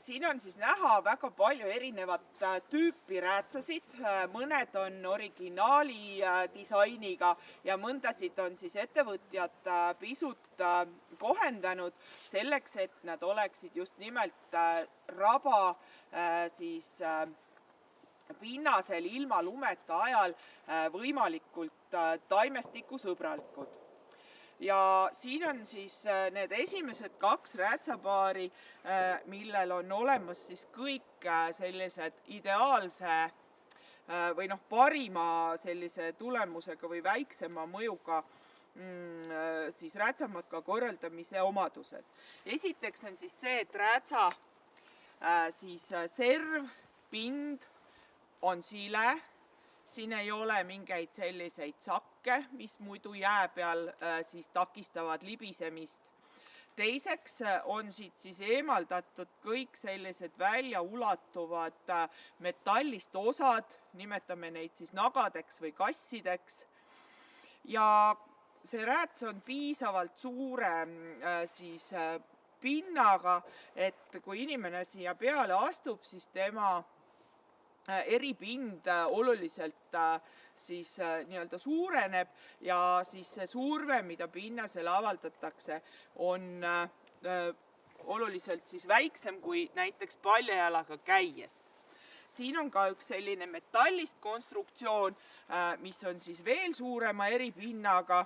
siin on siis näha väga palju erinevat tüüpi räätsasid, mõned on originaali disainiga ja mõndasid on siis ettevõtjad pisut kohendanud selleks, et nad oleksid just nimelt raba siis pinnasel ilma lumeta ajal võimalikult taimestikusõbralikud. Ja siin on siis need esimesed 2 räätsapaari, millel on olemas siis kõik sellised ideaalse või parima sellise tulemusega või väiksema mõjuga siis räätsamatka korraldamise omadused. Esiteks on siis see, et räätsa siis serv, pind on sile. Siin ei ole mingeid selliseid sakke, mis muidu jää peal siis takistavad libisemist. Teiseks on siit siis eemaldatud kõik sellised väljaulatuvad metallist osad, nimetame neid siis nagadeks või kassideks. Ja see rääts on piisavalt suure siis pinnaga, et kui inimene siia peale astub, siis tema eripind oluliselt siis nii-öelda suureneb ja siis see surve, mida pinnasele avaldatakse, on oluliselt siis väiksem kui näiteks paljajalaga käies. Siin on ka üks selline metallist konstruktsioon, mis on siis veel suurema eripinnaga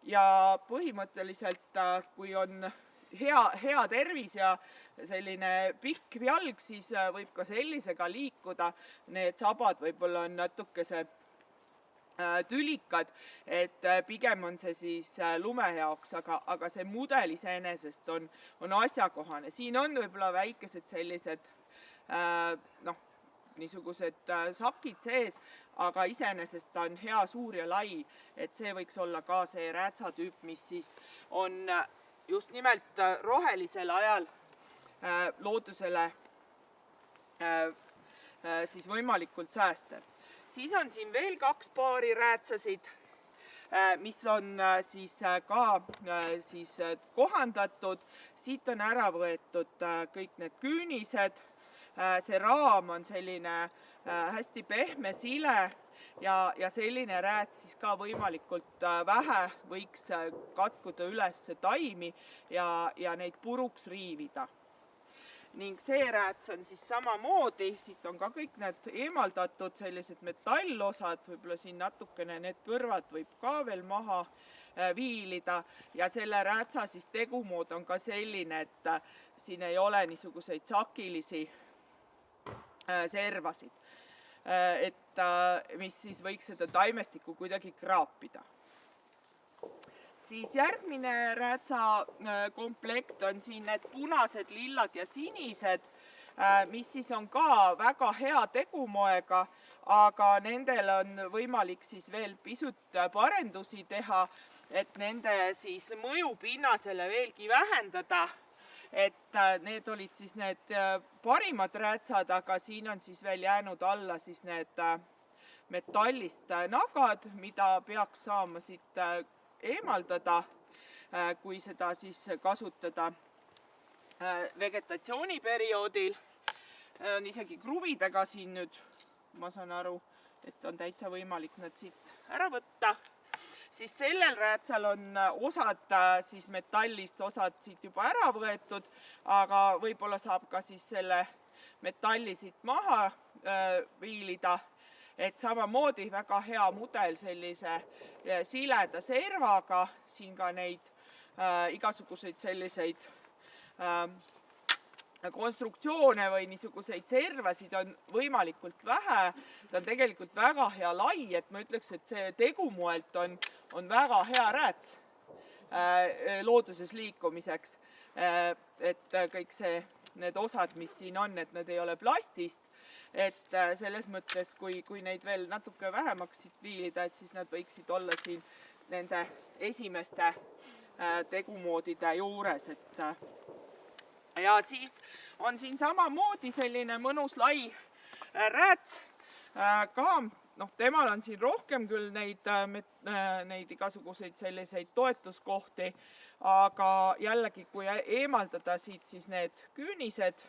ja põhimõtteliselt, kui on hea tervis ja selline pikk jalg, siis võib ka sellisega liikuda. Need sabad võib-olla on natukese tülikad, et pigem on see siis lume jaoks, aga see mudel iseenesest on asjakohane. Siin on võib-olla väikesed sellised niisugused sakid sees, aga iseenesest ta on hea suur ja lai, et see võiks olla ka see räätsatüüp, mis siis on just nimelt rohelisel ajal loodusele siis võimalikult säästev. Siis on siin veel 2 paari räätsasid, mis on siis ka siis kohandatud. Siit on ära võetud kõik need küünised. See raam on selline hästi pehme sile ja selline rääts siis ka võimalikult vähe võiks katkuda üles taimi ja neid puruks riivida. Ning see rääts on siis samamoodi, siit on ka kõik need eemaldatud sellised metallosad, võib-olla siin natukene need kõrvad võib ka veel maha viilida ja selle räätsa siis tegumood on ka selline, et siin ei ole niisuguseid sakilisi servasid, et mis siis võiks seda taimestikku kuidagi kraapida. Siis järgmine räätsa komplekt on siin need punased, lillad ja sinised, mis siis on ka väga hea tegumoega, aga nendel on võimalik siis veel pisut parendusi teha, et nende siis mõju pinnasele veelgi vähendada. Et need olid siis need parimad räätsad, aga siin on siis veel jäänud alla siis need metallist nagad, mida peaks saama siit eemaldada, kui seda siis kasutada vegetatsiooniperioodil. On isegi kruvidega siin nüüd, ma saan aru, et on täitsa võimalik nad siit ära võtta. Siis sellel räätsal on osad siis metallist, osad siit juba ära võetud, aga võib-olla saab ka siis selle metalli siit maha viilida. Et samamoodi väga hea mudel sellise sileda servaga, siin ka neid igasuguseid selliseid konstruktsioone või niisuguseid servasid on võimalikult vähe. Ta on tegelikult väga hea lai, et ma ütleks, et see tegumoelt on väga hea rääts looduses liikumiseks. Et kõik need osad, mis siin on, et need ei ole plastist. Et selles mõttes, kui neid veel natuke vähemaks viilida, et siis nad võiksid olla siin nende esimeste tegumoodide juures. Ja siis on siin samamoodi selline mõnus lai rääts ka, noh, temal on siin rohkem küll neid igasuguseid selliseid toetuskohti, aga jällegi, kui eemaldada siit siis need küünised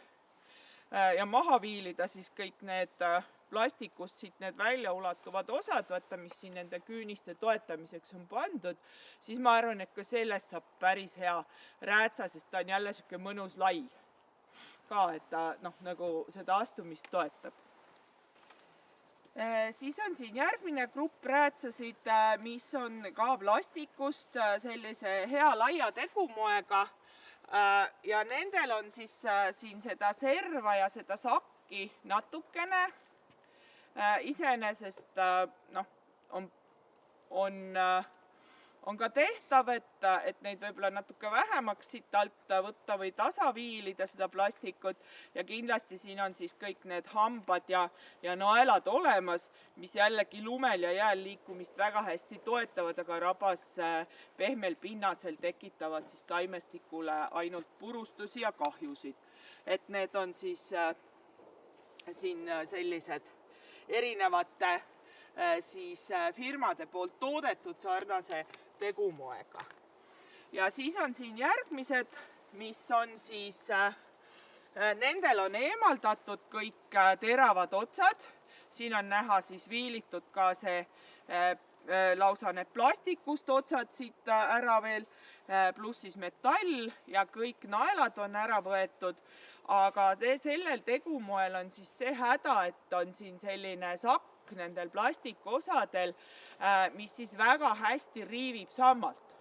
ja maha viilida siis kõik need plastikust siit need väljaulatuvad osad, vaata, mis siin nende küüniste toetamiseks on pandud, siis ma arvan, et ka sellest saab päris hea räätsa, sest ta on jälle sihuke mõnus lai ka, et ta noh, nagu seda astumist toetab. Siis on siin järgmine grupp räätsasid, mis on ka plastikust sellise hea laia tegumoega ja nendel on siis siin seda serva ja seda sakki natukene. Iseenesest noh, on ka tehtav, et neid võib-olla natuke vähemaks siit alt võtta või tasa viilida seda plastikut ja kindlasti siin on siis kõik need hambad ja naelad olemas, mis jällegi lumel ja jääl liikumist väga hästi toetavad, aga rabas pehmel pinnasel tekitavad siis taimestikule ainult purustusi ja kahjusid. Et need on siis siin sellised erinevate siis firmade poolt toodetud sarnase tegumoega. Ja siis on siin järgmised, mis on siis, nendel on eemaldatud kõik teravad otsad. Siin on näha siis viilitud ka see lausa need plastikust otsad siit ära veel, pluss siis metall ja kõik naelad on ära võetud. Aga sellel tegumoel on siis see häda, et on siin selline sakk nendel plastikosadel, mis siis väga hästi riivib sammalt.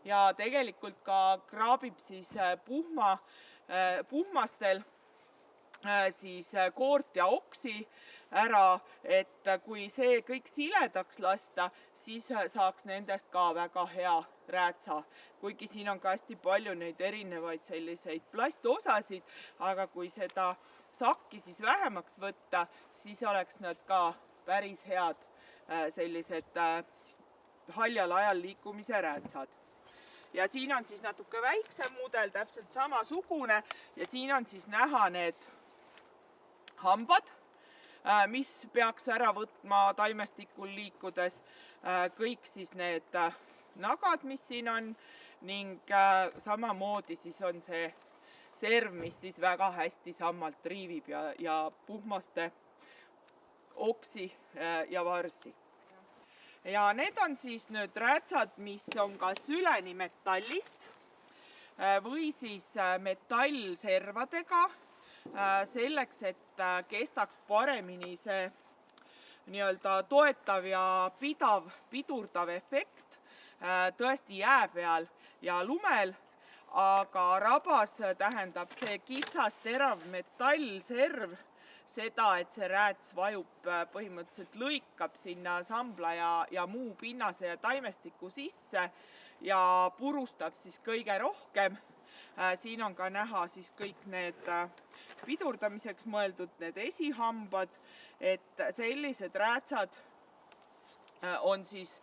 Ja tegelikult ka kraabib siis puhmastel siis koort ja oksi ära, et kui see kõik siledaks lasta, siis saaks nendest ka väga hea räätsa. Kuigi siin on ka hästi palju neid erinevaid selliseid plastosasid, aga kui seda sakki siis vähemaks võtta, siis oleks nad ka päris head sellised haljal ajal liikumise räätsad. Ja siin on siis natuke väiksem mudel, täpselt samasugune ja siin on siis näha need hambad, mis peaks ära võtma taimestikul liikudes, kõik siis need nagad, mis siin on ning samamoodi siis on see serv, mis siis väga hästi sammalt riivib ja puhmaste oksi ja varsi. Ja need on siis nüüd räätsad, mis on kas üleni metallist või siis metallservadega, selleks, et kestaks paremini see nii-öelda toetav ja pidurdav efekt tõesti jää peal ja lumel, aga rabas tähendab see kitsas terav metallserv seda, et see rääts vajub põhimõtteliselt lõikab sinna sambla ja muu pinnase ja taimestiku sisse ja purustab siis kõige rohkem. Siin on ka näha siis kõik need pidurdamiseks mõeldud need esihambad, et sellised räätsad on siis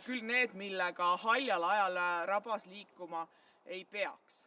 küll need, millega haljal ajal rabas liikuma ei peaks.